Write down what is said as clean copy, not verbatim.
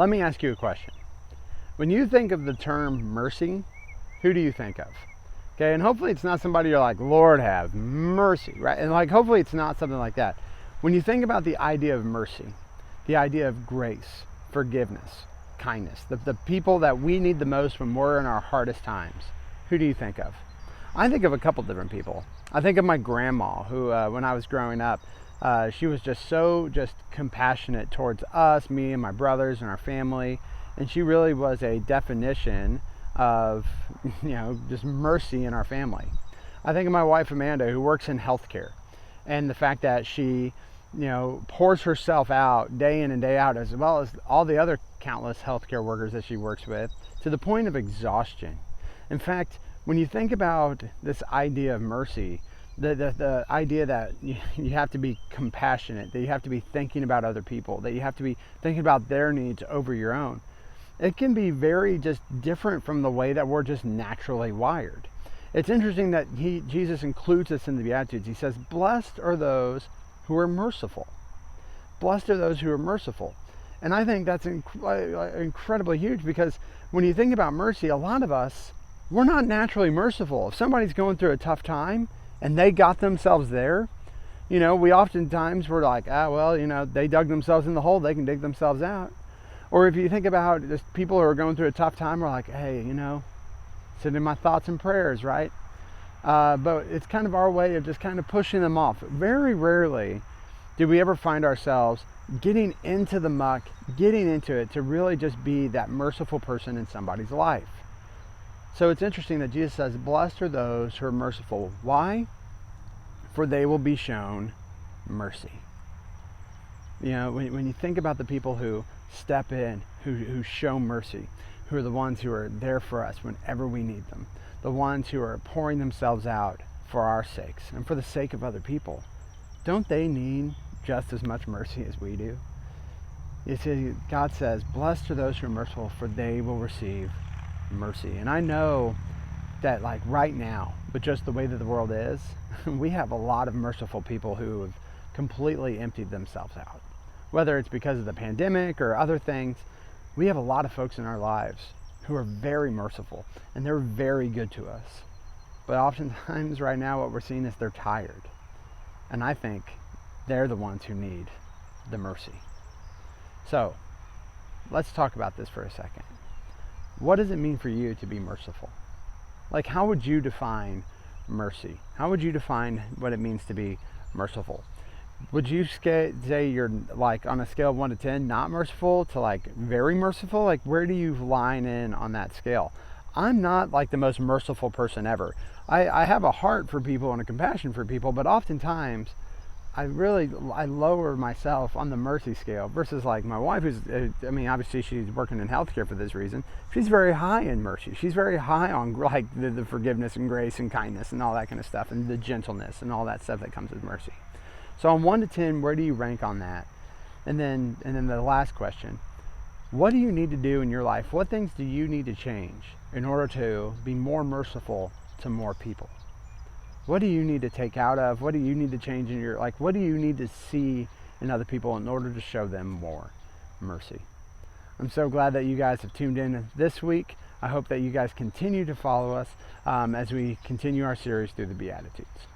Let me ask you a question. When you think of the term mercy, who do you think of? Okay, and hopefully it's not somebody you're like, Lord have mercy, right? And like, hopefully it's not something like that. When you think about the idea of mercy, the idea of grace, forgiveness, kindness, the people that we need the most when we're in our hardest times, who do you think of? I think of a couple different people. I think of my grandma, who when I was growing up, she was just compassionate towards us, me and my brothers and our family, and she really was a definition of, just mercy in our family. I think of my wife Amanda, who works in healthcare, and the fact that she, pours herself out day in and day out, as well as all the other countless healthcare workers that she works with, to the point of exhaustion. In fact, when you think about this idea of mercy, the idea that you have to be compassionate, that you have to be thinking about other people, that you have to be thinking about their needs over your own, it can be very just different from the way that we're just naturally wired. It's interesting that Jesus includes this in the Beatitudes. He says, blessed are those who are merciful. Blessed are those who are merciful. And I think that's incredibly huge, because when you think about mercy, a lot of us, we're not naturally merciful. If somebody's going through a tough time and they got themselves there, we oftentimes we're like, they dug themselves in the hole, they can dig themselves out. Or if you think about just people who are going through a tough time, we're like, hey, send in my thoughts and prayers, right? But it's kind of our way of just kind of pushing them off. Very rarely do we ever find ourselves getting into the muck, getting into it to really just be that merciful person in somebody's life. So it's interesting that Jesus says, blessed are those who are merciful. Why? For they will be shown mercy. When you think about the people who step in, who show mercy, who are the ones who are there for us whenever we need them, the ones who are pouring themselves out for our sakes and for the sake of other people, don't they need just as much mercy as we do? You see, God says, blessed are those who are merciful, for they will receive mercy. And I know that right now, with just the way that the world is, we have a lot of merciful people who have completely emptied themselves out. Whether it's because of the pandemic or other things, we have a lot of folks in our lives who are very merciful, and they're very good to us. But oftentimes right now what we're seeing is they're tired. And I think they're the ones who need the mercy. So let's talk about this for a second. What does it mean for you to be merciful? How would you define mercy? How would you define what it means to be merciful? Would you say you're on a scale of 1 to 10, not merciful to very merciful? Where do you line in on that scale? I'm not the most merciful person ever. I have a heart for people and a compassion for people, but oftentimes I lower myself on the mercy scale versus my wife, who's, obviously she's working in healthcare for this reason. She's very high in mercy. She's very high on the forgiveness and grace and kindness and all that kind of stuff, and the gentleness and all that stuff that comes with mercy. So on 1 to 10, where do you rank on that? And then the last question, what do you need to do in your life? What things do you need to change in order to be more merciful to more people? What do you need to take out of? What do you need to change in your, what do you need to see in other people in order to show them more mercy? I'm so glad that you guys have tuned in this week. I hope that you guys continue to follow us as we continue our series through the Beatitudes.